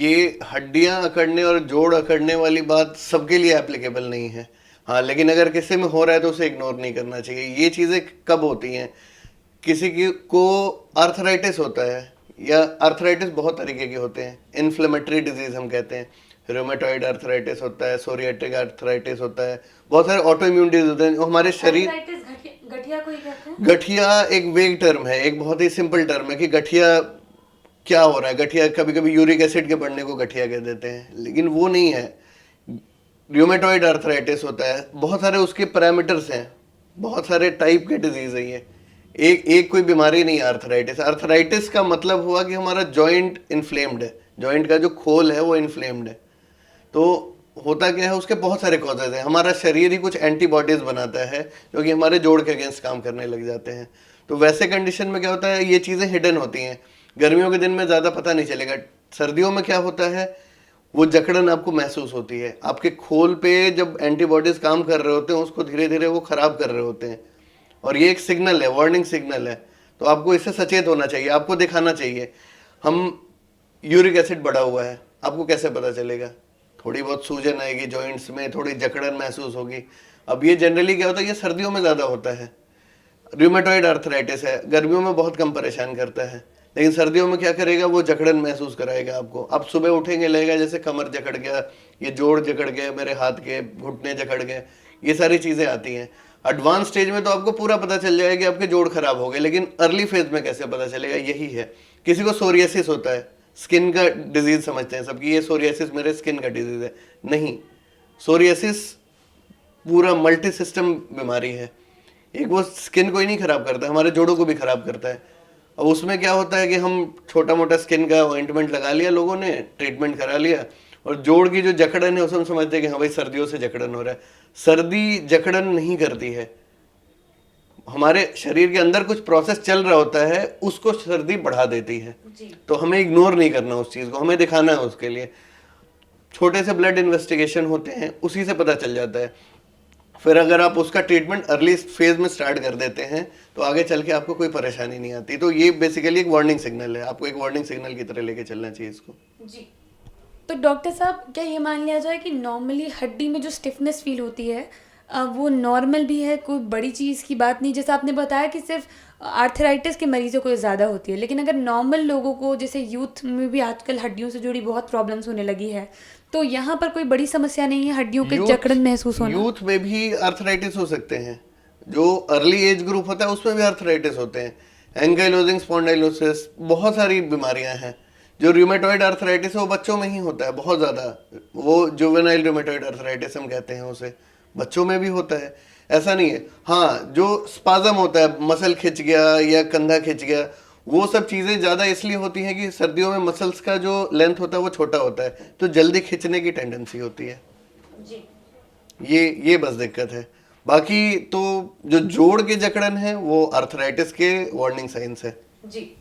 ये हड्डियां अकड़ने और जोड़ अकड़ने वाली बात सबके लिए एप्लीकेबल नहीं है। हाँ, लेकिन अगर किसी में हो रहा है तो उसे इग्नोर नहीं करना चाहिए। ये चीज़ें कब होती हैं, किसी की को आर्थराइटिस होता है, या आर्थराइटिस बहुत तरीके के होते हैं, इन्फ्लेमेटरी डिजीज हम कहते हैं, रोमेटॉइड आर्थराइटिस होता है, सोरियाटिक आर्थराइटिस होता है, बहुत सारे ऑटो इम्यून डिजीज होते हैं जो हमारे शरीर। गठिया कोई कहते हैं? गठिया एक वेग टर्म है, एक बहुत ही सिंपल टर्म है कि गठिया क्या हो रहा है। गठिया कभी कभी यूरिक एसिड के बढ़ने को गठिया कह देते हैं, लेकिन वो नहीं है। र्यूमेटॉइड आर्थराइटिस होता है, बहुत सारे उसके पैरामीटर्स हैं, बहुत सारे टाइप के डिजीज है ये। एक कोई बीमारी नहीं है आर्थराइटिस। आर्थराइटिस का मतलब हुआ कि हमारा जॉइंट इन्फ्लेम्ड है, जॉइंट का जो खोल है वो इन्फ्लेम्ड है। तो होता क्या है, उसके बहुत सारे कॉजेज हैं। हमारा शरीर ही कुछ एंटीबॉडीज बनाता है जो कि हमारे जोड़ के अगेंस्ट काम करने लग जाते हैं। तो वैसे कंडीशन में क्या होता है, ये चीज़ें हिडन होती हैं। गर्मियों के दिन में ज़्यादा पता नहीं चलेगा। सर्दियों में क्या होता है, वो जकड़न आपको महसूस होती है। आपके खोल पे जब एंटीबॉडीज काम कर रहे होते हैं उसको धीरे धीरे वो खराब कर रहे होते हैं, और ये एक सिग्नल है, वार्निंग सिग्नल है। तो आपको इससे सचेत होना चाहिए, आपको दिखाना चाहिए। हम यूरिक एसिड बढ़ा हुआ है, आपको कैसे पता चलेगा? थोड़ी बहुत सूजन आएगी जॉइंट्स में, थोड़ी जकड़न महसूस होगी। अब ये जनरली क्या होता है, ये सर्दियों में ज़्यादा होता है। र्यूमेटॉइड आर्थराइटिस है, गर्मियों में बहुत कम परेशान करता है, लेकिन सर्दियों में क्या करेगा, वो जकड़न महसूस कराएगा आपको। आप सुबह उठेंगे, लगेगा जैसे कमर जकड़ गया, ये जोड़ जकड़ गए, मेरे हाथ के घुटने जकड़ गए, ये सारी चीज़ें आती हैं। एडवांस स्टेज में तो आपको पूरा पता चल जाएगा कि आपके जोड़ खराब हो गए, लेकिन अर्ली फेज में कैसे पता चलेगा, यही है। किसी को सोरियासिस होता है, स्किन का डिजीज समझते हैं सबकी, ये सोरियासिस मेरे स्किन का डिजीज है। नहीं, सोरियासिस पूरा मल्टी सिस्टम बीमारी है। एक वो स्किन को ही नहीं खराब करता, हमारे जोड़ों को भी खराब करता है। अब उसमें क्या होता है कि हम छोटा मोटा स्किन का ऑइंटमेंट लगा लिया, लोगों ने ट्रीटमेंट करा लिया, और जोड़ की जो जकड़न है उसे हम समझते हैं कि हाँ भाई सर्दियों से जकड़न हो रहा है। सर्दी जकड़न नहीं करती है, हमारे शरीर के अंदर कुछ प्रोसेस चल रहा होता है, उसको सर्दी बढ़ा देती है। तो हमें इग्नोर नहीं करना उस चीज़ को, हमें दिखाना है उसके लिए। छोटे से ब्लड इन्वेस्टिगेशन होते हैं, उसी से पता चल जाता है। फिर अगर आप उसका ट्रीटमेंट अर्ली फेज में स्टार्ट कर देते हैं तो आगे चल के आपको कोई परेशानी नहीं आती। तो ये बेसिकली एक वार्निंग सिग्नल है, आपको एक वार्निंग सिग्नल की तरह लेके चलना चाहिए इसको। जी। तो डॉक्टर साहब, क्या ये मान लिया जाए कि नॉर्मली हड्डी में जो स्टिफनेस फील होती है वो नॉर्मल भी है, कोई बड़ी चीज़ की बात नहीं? जैसे आपने बताया कि सिर्फ आर्थराइटिस के मरीजों को ज़्यादा होती है, लेकिन अगर नॉर्मल लोगों को, जैसे यूथ में भी आजकल हड्डियों से जुड़ी बहुत प्रॉब्लम्स होने लगी है, तो यहाँ पर कोई बड़ी समस्या नहीं है हड्डियों के जकड़न महसूस होना? यूथ में भी आर्थराइटिस हो सकते हैं, जो अर्ली एज ग्रुप होता है उसमें भी आर्थराइटिस होते हैं। एंकाइलोजिंग स्पॉन्डाइलोसिस, बहुत सारी बीमारियां हैं। जो रूमेटॉइड आर्थराइटिस है वो बच्चों में ही होता है बहुत ज़्यादा, वो जुवेनाइल रूमेटॉइड आर्थराइटिस हम कहते हैं उसे, बच्चों में भी होता है, ऐसा नहीं है। हाँ, जो स्पाज्म होता है, मसल खिंच गया या कंधा खिंच गया, वो सब चीज़ें ज़्यादा इसलिए होती हैं कि सर्दियों में मसल्स का जो लेंथ होता है वो छोटा होता है, तो जल्दी खिंचने की टेंडेंसी होती है जी। ये बस दिक्कत है। बाकी तो जो जोड़ के जकड़न है वो आर्थराइटिस के वार्निंग साइंस है। जी।